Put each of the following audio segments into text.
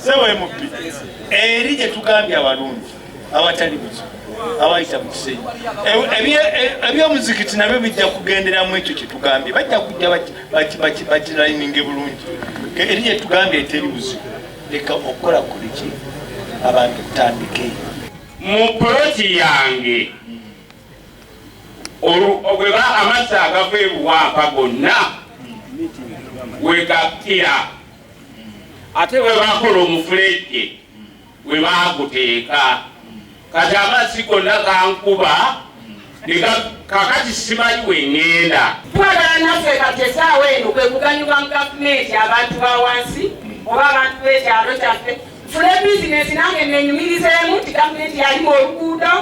sewe mupi eri gye tugambye abalungi awatali buzibu awayita mu kisenyi ebyomuzikiti nabyo bijja kugenderamu ekyo kye tugambye bajja kujja bakiralininge bulungi eri gye tugambye eteri buzibu leka okukola kuliki abantu kutandike mu poloti yange bweba amazzi agava ebuwampa gonna wegakkira ate bwe bakola omufulejje bwe baguteeka kati amazzi gonna gankuba kakati simanyi weŋŋenda twagala naffe kati essaawa eno kwe kuganyulwa mu gavumenti abantu ba wansi oba abantu b'ekyalo kyaffe fune bizinesi nange nenyumirizeemu nti gavumenti yalimu oluguudo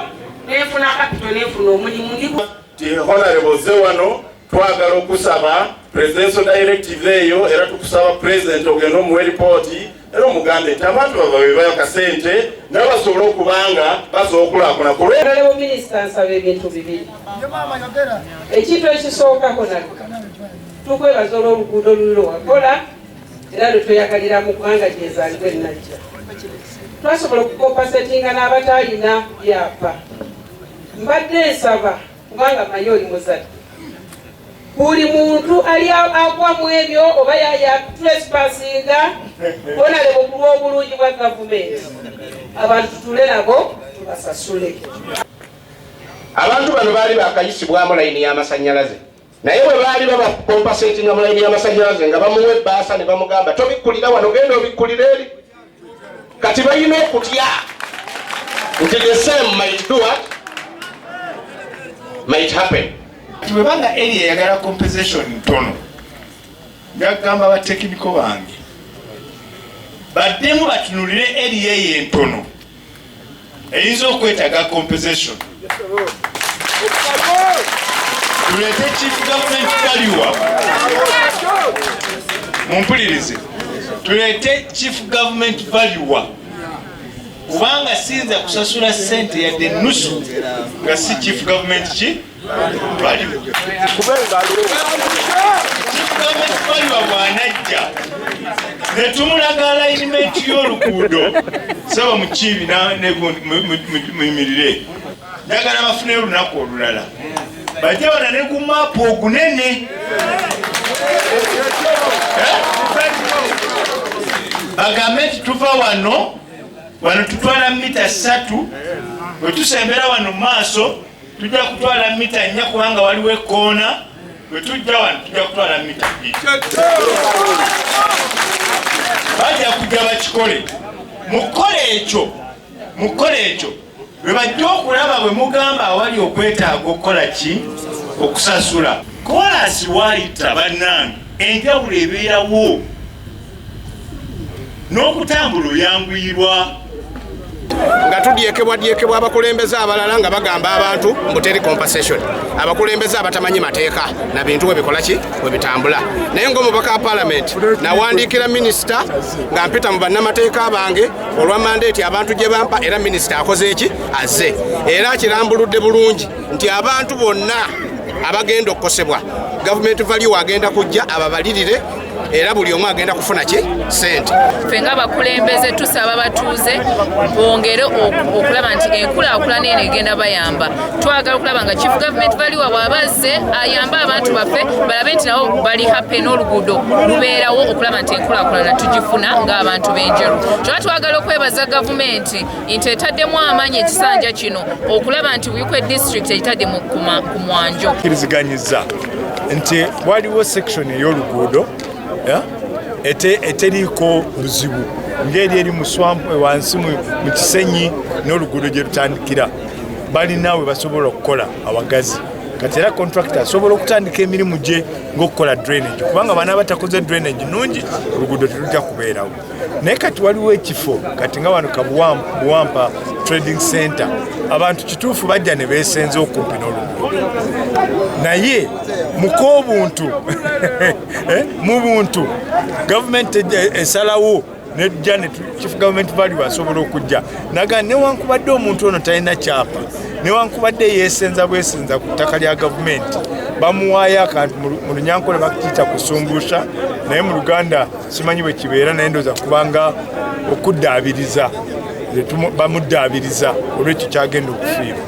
nenfuna kapito nenfuna omulimu Honorable Zewano twagala okusaba presidential directive eyo era tukusaba president ogenda omuwe ripooti era omugambe nti abantu bava bebayo kasente nabo basobola okubanga basobola okulaakuna ku Honorable Minister nsaba ebintu bibiri ekintu ekisookako nako tukwebaza olw'oluguudo luliro wakola era lwetweyagalira mu kubanga gyezaalibwa ennajja twasobola okukompasetinga n'abatalina byapa mbadde nsaba kubanga manyi oli muzadde buli muntu ali agwa mu ebyo oba trespasinga Honorable ku lw'obulungi bwa gavumenti abantu tutule nabo tubasasule. Abantu bano baali bakayisibwamu layini y'amasannyalaze naye bwe baali babakompasetinga mu layini y'amasannyalaze nga bamuwa ebbaasa ne bamugamba tobikkulira wano genda obikkulira eri kati balina okutya nti the same might do what might happen. Webanga area yagala compensation ntono ngagamba abatekiniko bange baddemu batunulire area ye ntono eyinza okwetaaga compensation tulete chief government Waliwo mumpulirize tulete chief government Waliwo kubanga sinza kusasula sente yadde nusu nga si chief government ki Waliwo bwanajja netumulaga alignment y'oluguudo saba mukibi muyimirire njagala bafune olunaku olulala bajja bana ne ku maapu ogunene bagambe nti tuva wano tutwala mita 3 bwe tusembera wano maaso tujja kutwala mita 4 kubanga waliwo ekkoona bwe tujja wano tujja kutwala mita 2 bajja kujja bakikole mukole ekyo bwe bajja okulaba bwe mugamba awali okwetaaga okukola ki okusasula kolasi wayita bannange enjawulo ebeerawo n'okutambula oyanguyirwa nga tudyekebwa abakulembeze abalala nga bagamba abantu mbuteri compensation abakulembeze abatamanyi mateeka na bintu webikola ki webitambula naye ng'omubaka wa parliament nawandiikira minisita nga mpita mu bannamateeka bange olwa mandate abantu gye bampa era minisita akoze eki azze era kirambuludde bulungi nti abantu bonna abagenda okukosebwa gavumenti Waliwo agenda kujja ababalirire era buli omu agenda kufuna ki sente. Ffe ng'abakulembeze tusaba abatuuze bongere okulaba nti enkulaakulana eno egenda bayamba. Twagala okulaba nga chief government Waliwo bw'abazze ayamba abantu baffe balabe nti nabo bali happy n'oluguudo lubeerawo okulaba nti enkulaakulana tugifuna ng'abantu b'enjeru. Kyokka twagala okwebaza gavumenti nti etaddemu amaanyi ekisanja kino okulaba nti Buikwe district eyitadde ku mwanjo. Kiriziganyizza nti waliwo section ey'oluguudo eteriiko buzibu ngeri eri mu swampu wansi mu kisenyi n'oluguudo gye lutandikira balina we basobola okukola awagazi kati era contractor asobola okutandika emirimu gye ng'okukola drainage kubanga bana batakoze drainage nungi oluguudo terujja kubeerawo naye kati waliwo ekifo kati nga wano ka Buwampa trading center abantu kituufu bajja ne beesenza okumpi n'oluguudo naye mukoobuntu mu buntu gavumenti esalawo nejja ne chief government Waliwo asobola okujja naga newankubadde omuntu ono talina kyapa newankubadde yeesenza bwesenza ku ttaka lya gavumenti bamuwaayo akantu mu Lunyankole bakiyita kusumbusha naye mu Luganda simanyi bwe kibeera naye ndoza kubanga okuddaabiriza bamuddaabiriza olwekyo kyagenda okufiirwa.